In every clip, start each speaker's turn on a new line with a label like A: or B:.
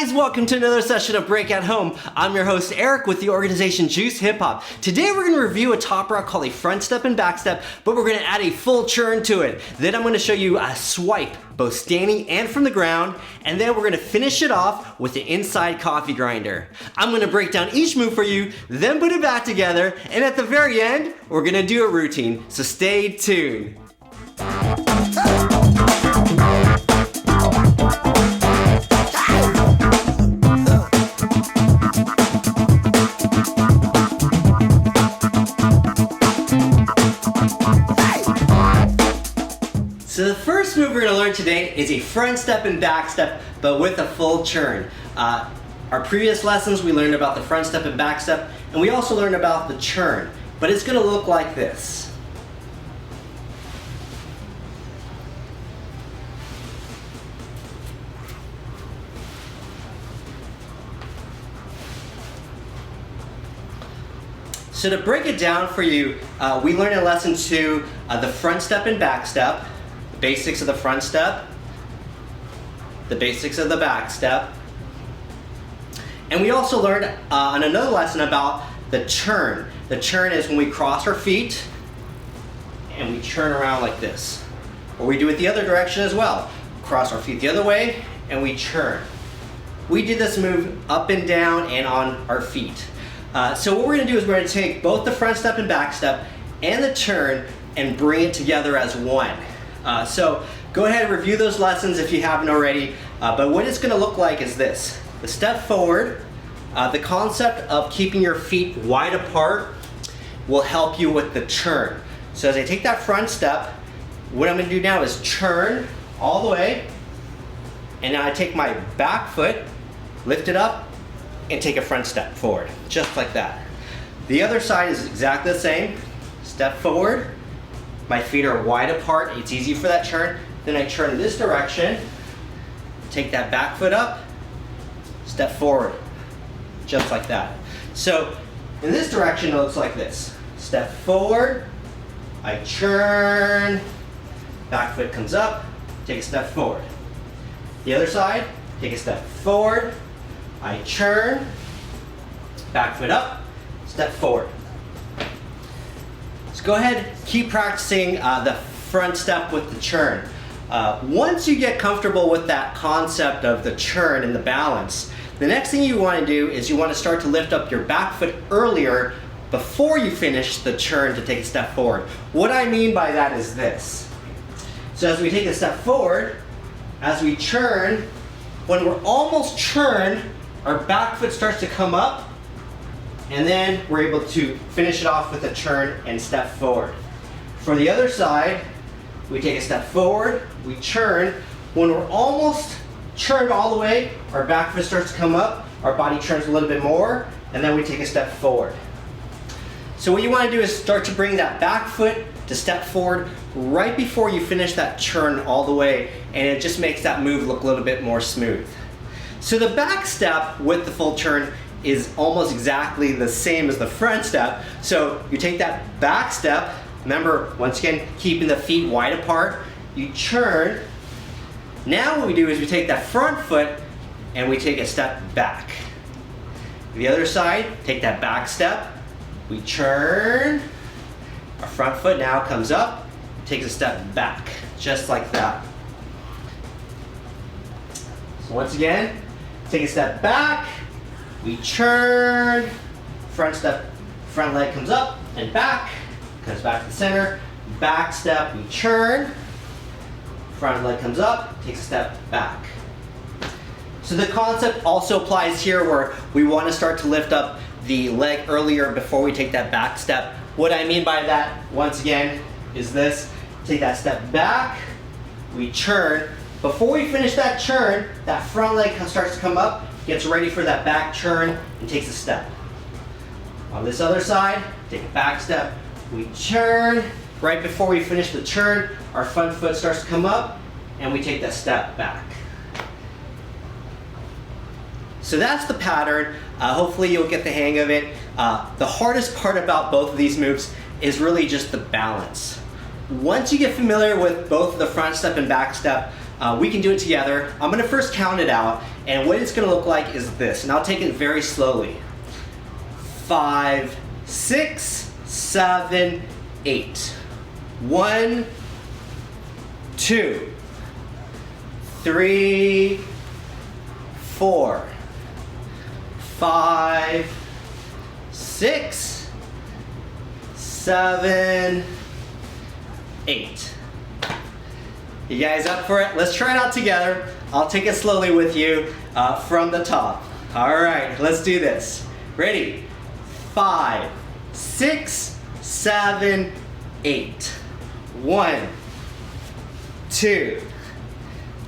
A: guys, welcome to another session of Break at Home. I'm your host Eric with the organization Juice Hip Hop. Today we're going to review a top rock called a front step and back step, but we're going to add a full churn to it. Then I'm going to show you a swipe, both standing and from the ground, and then we're going to finish it off with the inside coffee grinder. I'm going to break down each move for you, then put it back together, and at the very end, we're going to do a routine, so stay tuned. So the first move we're going to learn today is a front step and back step, but with a full churn. Our previous lessons we learned about the front step and back step, and we also learned about the churn, but it's going to look like this. So to break it down for you, we learned in lesson 2 the front step and back step, the basics of the front step, the basics of the back step, and we also learned on another lesson about the churn. The churn is when we cross our feet and we churn around like this. Or we do it the other direction as well. Cross our feet the other way and we churn. We did this move up and down and on our feet. So what we're going to do is we're going to take both the front step and back step and the turn and bring it together as one. So go ahead and review those lessons if you haven't already. But what it's going to look like is this. The step forward, the concept of keeping your feet wide apart will help you with the churn. So as I take that front step, what I'm going to do now is churn all the way. And now I take my back foot, lift it up, and take a front step forward, just like that. The other side is exactly the same. Step forward, my feet are wide apart, it's easy for that churn. Then I turn this direction, take that back foot up, step forward, just like that. So in this direction it looks like this. Step forward, I churn, back foot comes up, take a step forward. The other side, take a step forward, I churn, back foot up, step forward. So go ahead, keep practicing the front step with the churn. Once you get comfortable with that concept of the churn and the balance, the next thing you want to do is you want to start to lift up your back foot earlier before you finish the churn to take a step forward. What I mean by that is this. So as we take a step forward, as we churn, when we're almost churned, our back foot starts to come up, and then we're able to finish it off with a churn and step forward. For the other side, we take a step forward, we churn. When we're almost churned all the way, our back foot starts to come up, our body churns a little bit more, and then we take a step forward. So what you want to do is start to bring that back foot to step forward right before you finish that churn all the way, and it just makes that move look a little bit more smooth. So the back step with the full churn is almost exactly the same as the front step. So you take that back step, remember, once again, keeping the feet wide apart, you churn. Now what we do is we take that front foot and we take a step back. The other side, take that back step, we churn, our front foot now comes up, takes a step back, just like that. So once again, take a step back, we churn, front step, front leg comes up and back, comes back to the center, back step, we churn, front leg comes up, takes a step back. So the concept also applies here where we want to start to lift up the leg earlier before we take that back step. What I mean by that, once again, is this. Take that step back, we churn. Before we finish that churn, that front leg starts to come up, gets ready for that back churn, and takes a step. On this other side, take a back step, we churn. Right before we finish the churn, our front foot starts to come up, and we take that step back. So that's the pattern. Hopefully you'll get the hang of it. The hardest part about both of these moves is really just the balance. Once you get familiar with both the front step and back step, we can do it together. I'm gonna first count it out, And what it's gonna look like is this, and I'll take it very slowly. 5, 6, 7, 8. 1, 2, 3, 4, 5, 6, 7, 8. You guys up for it? Let's try it out together. I'll take it slowly with you from the top. All right, let's do this. Ready? 5, 6, 7, 8. 1, 2,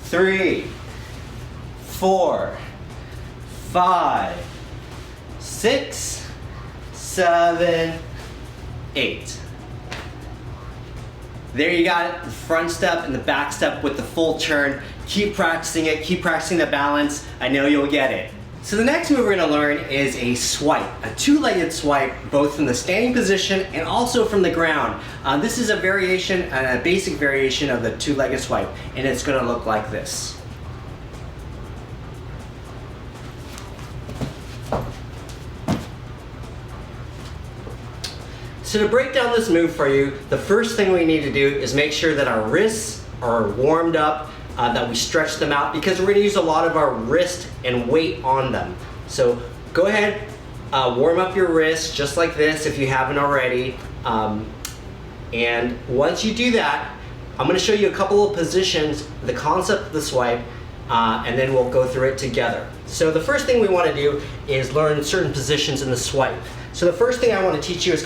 A: 3, 4, 5, 6, 7, 8. There you got it, the front step and the back step with the full turn. Keep practicing it, keep practicing the balance. I know you'll get it. So the next move we're gonna learn is a swipe, a two-legged swipe, both from the standing position and also from the ground. This is a variation, a basic variation of the two-legged swipe, and it's gonna look like this. So to break down this move for you, the first thing we need to do is make sure that our wrists are warmed up, that we stretch them out, because we're gonna use a lot of our wrist and weight on them. So go ahead, warm up your wrists just like this if you haven't already. And once you do that, I'm gonna show you a couple of positions, the concept of the swipe, and then we'll go through it together. So the first thing we wanna do is learn certain positions in the swipe. So the first thing I wanna teach you is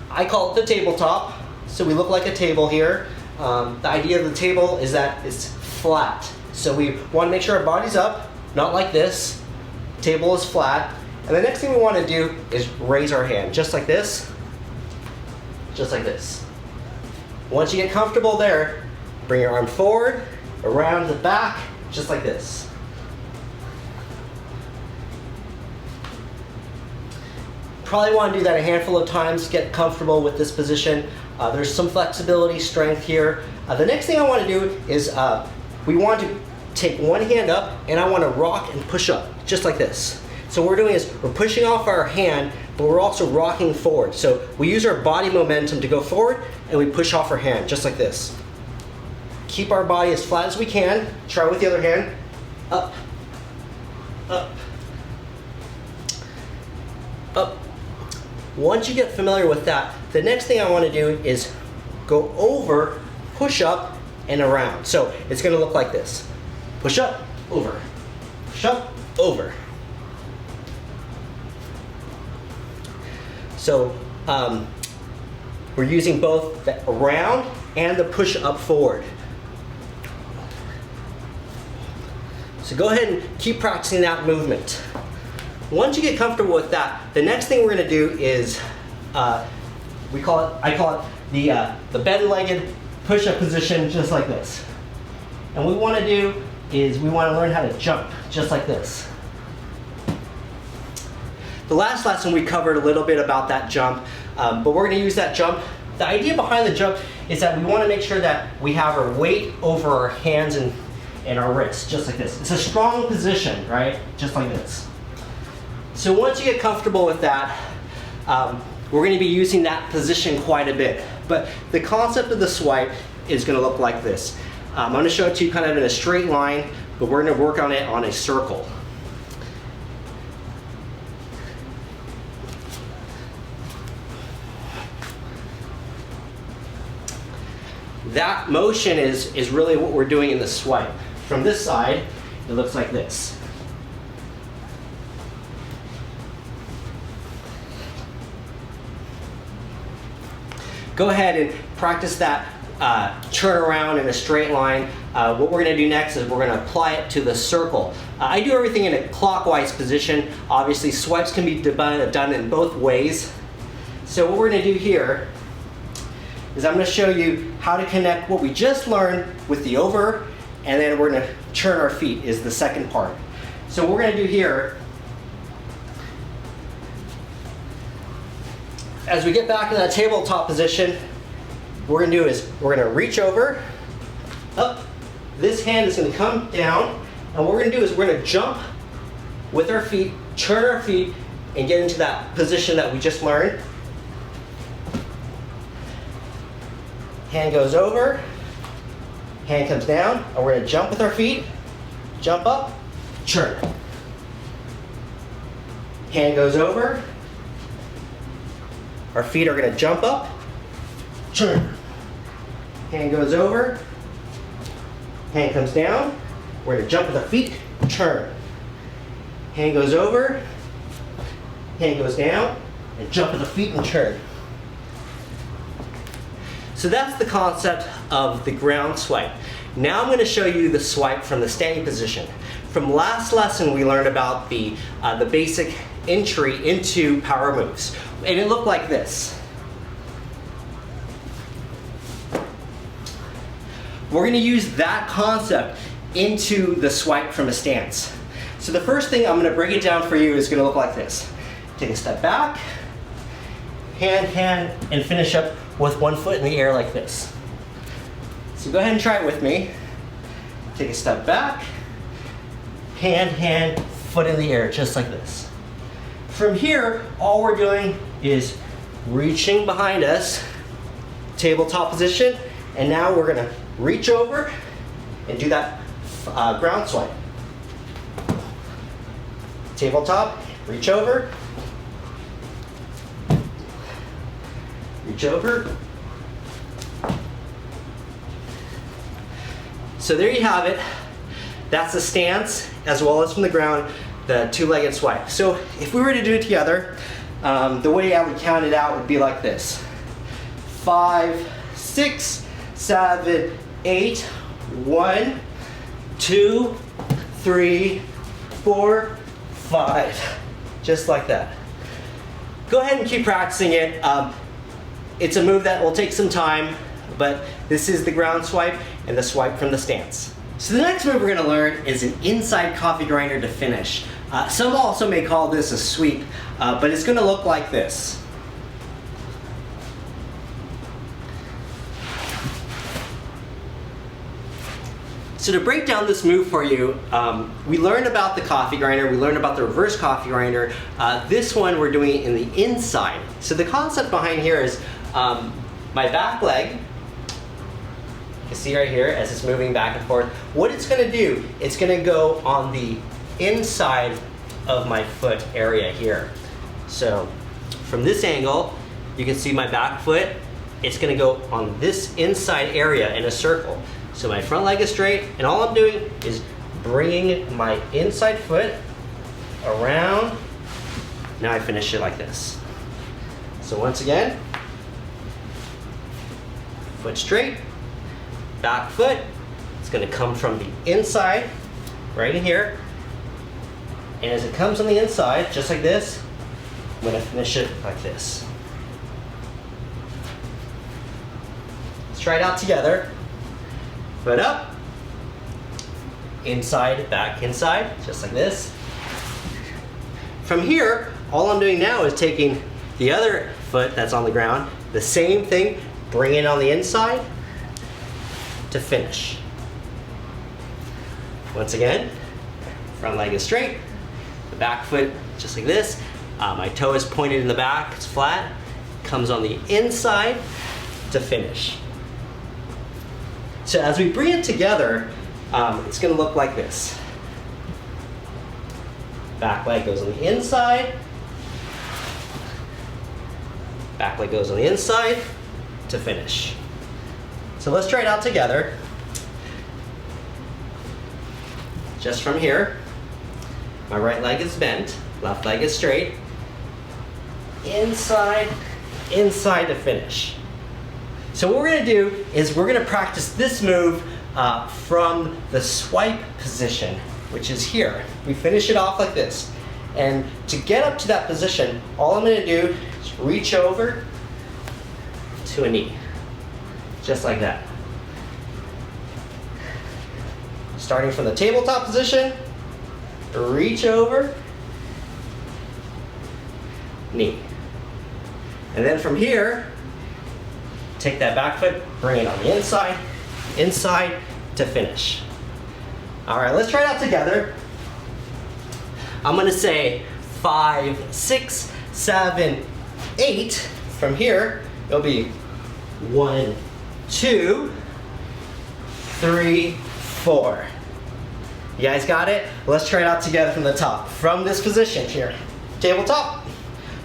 A: I call it the tabletop. So we look like a table here. The idea of the table is that it's flat. So we want to make sure our body's up, not like this. Table is flat. And the next thing we want to do is raise our hand, just like this, just like this. Once you get comfortable there, bring your arm forward, around the back, just like this. Probably want to do that a handful of times to get comfortable with this position. There's some flexibility, strength here. The next thing I want to do is we want to take one hand up and I want to rock and push up, just like this. So what we're doing is we're pushing off our hand, but we're also rocking forward. So we use our body momentum to go forward and we push off our hand, just like this. Keep our body as flat as we can. Try with the other hand. Up, up, up. Once you get familiar with that, the next thing I want to do is go over, push up, and around. So it's going to look like this. Push up, over. Push up, over. So we're using both the around and the push up forward. So go ahead and keep practicing that movement. Once you get comfortable with that, the next thing we're going to do is I call it the bend-legged push-up position, just like this. And what we want to do is we want to learn how to jump, just like this. The last lesson we covered a little bit about that jump, but we're going to use that jump. The idea behind the jump is that we want to make sure that we have our weight over our hands and our wrists, just like this. It's a strong position, right? Just like this. So once you get comfortable with that, we're going to be using that position quite a bit. But the concept of the swipe is going to look like this. I'm going to show it to you kind of in a straight line, but we're going to work on it on a circle. That motion is really what we're doing in the swipe. From this side, it looks like this. Go ahead and practice that turn around in a straight line. What we're going to do next is we're going to apply it to the circle. I do everything in a clockwise position. Obviously, swipes can be done in both ways. So what we're going to do here is I'm going to show you how to connect what we just learned with the over, and then we're going to turn our feet is the second part. So what we're going to do here, as we get back to that tabletop position, what we're going to do is we're going to reach over, up. This hand is going to come down, And what we're gonna do is we're gonna jump with our feet, turn our feet, and get into that position that we just learned. Hand goes over, hand comes down, and we're gonna jump with our feet, jump up, turn. Hand goes over, our feet are gonna jump up, turn. Hand goes over, hand comes down, we're gonna jump with our feet, turn. Hand goes over, hand goes down, and jump with the feet and turn. So that's the concept of the ground swipe. Now I'm going to show you the swipe from the standing position. From last lesson we learned about the basic entry into power moves. And it looked like this. We're going to use that concept into the swipe from a stance. So the first thing I'm going to break it down for you is going to look like this. Take a step back, hand, and finish up with one foot in the air like this. So go ahead and try it with me. Take a step back, hand, foot in the air, just like this. From here, all we're doing is reaching behind us, tabletop position, and now we're gonna reach over and do that ground swipe. Tabletop, reach over, reach over. So there you have it. That's the stance, as well as from the ground, the two-legged swipe. So if we were to do it together, the way I would count it out would be like this. 5, 6, 7, 8, 1, 2, 3, 4, 5. Just like that. Go ahead and keep practicing it. It's a move that will take some time, but this is the ground swipe and the swipe from the stance. So the next move we're going to learn is an inside coffee grinder to finish. Some also may call this a sweep, but it's going to look like this. So to break down this move for you, we learned about the coffee grinder, we learned about the reverse coffee grinder. This one we're doing it in the inside. So the concept behind here is my back leg, you can see right here as it's moving back and forth. What it's going to do, it's going to go on the inside of my foot area here. So from this angle, you can see my back foot. It's going to go on this inside area in a circle. So my front leg is straight, and all I'm doing is bringing my inside foot around. Now I finish it like this. So once again, foot straight, back foot. It's going to come from the inside, right in here. And as it comes on the inside, just like this, I'm going to finish it like this. Let's try it out together. Foot up, inside, back, inside, just like this. From here, all I'm doing now is taking the other foot that's on the ground, the same thing, bring it on the inside to finish. Once again, front leg is straight, the back foot just like this. My toe is pointed in the back, it's flat, comes on the inside to finish. So as we bring it together, it's going to look like this. Back leg goes on the inside. Back leg goes on the inside to finish. So let's try it out together. Just from here, my right leg is bent, left leg is straight. Inside, inside to finish. So what we're going to do is we're going to practice this move from the swipe position, which is here. We finish it off like this. And to get up to that position, all I'm going to do is reach over to a knee. Just like that. Starting from the tabletop position, reach over, knee. And then from here, take that back foot, bring it on the inside, inside to finish. All right, let's try it out together. I'm gonna say 5, 6, 7, 8. From here, it'll be 1, 2, 3, 4. You guys got it? Let's try it out together from the top. From this position here. Tabletop.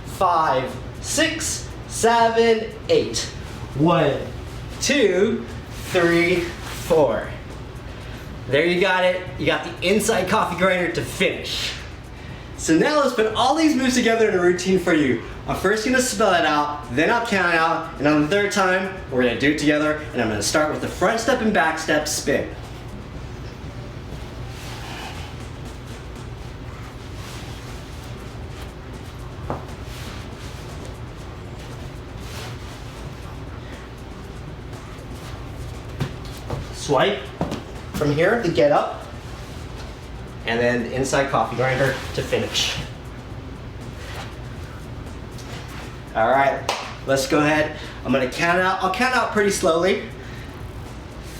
A: 5, 6, 7, 8. 1, 2, 3, 4. There you got it. You got the inside coffee grinder to finish. So now let's put all these moves together in a routine for you. I'm first gonna spell it out, then I'll count it out, and on the third time, we're gonna do it together, and I'm gonna start with the front step and back step spin. Swipe from here to get up, and then the inside coffee grinder to finish. All right, let's go ahead. I'm gonna count it out. I'll count out pretty slowly.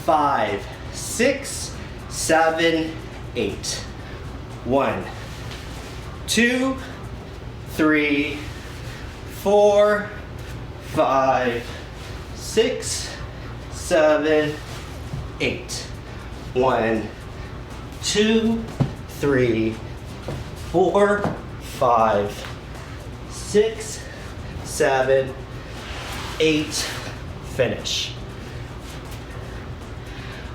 A: 5, 6, 7, 8. 1, 2, 3, 4, 5, 6, 7, 8. 1, 2, 3, 4, 5, 6, 7, 8, finish.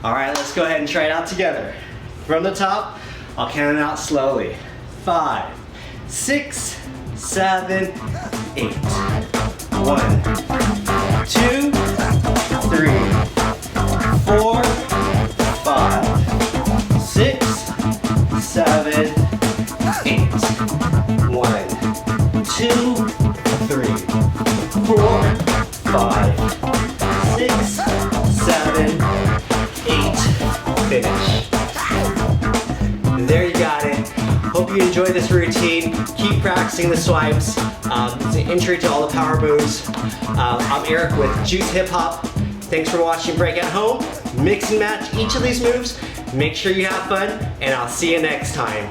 A: All right, let's go ahead and try it out together. From the top, I'll count it out slowly. 5, 6, 7, 8. 1, 2, 3, 4, 5, 6, 7, 8. 1, 2, 3, 4, 5, 6, 7, 8. Finish. There you got it. Hope you enjoyed this routine. Keep practicing the swipes. It's an entry to all the power moves. I'm Eric with Juice Hip Hop. Thanks for watching Break at Home. Mix and match each of these moves. Make sure you have fun, and I'll see you next time.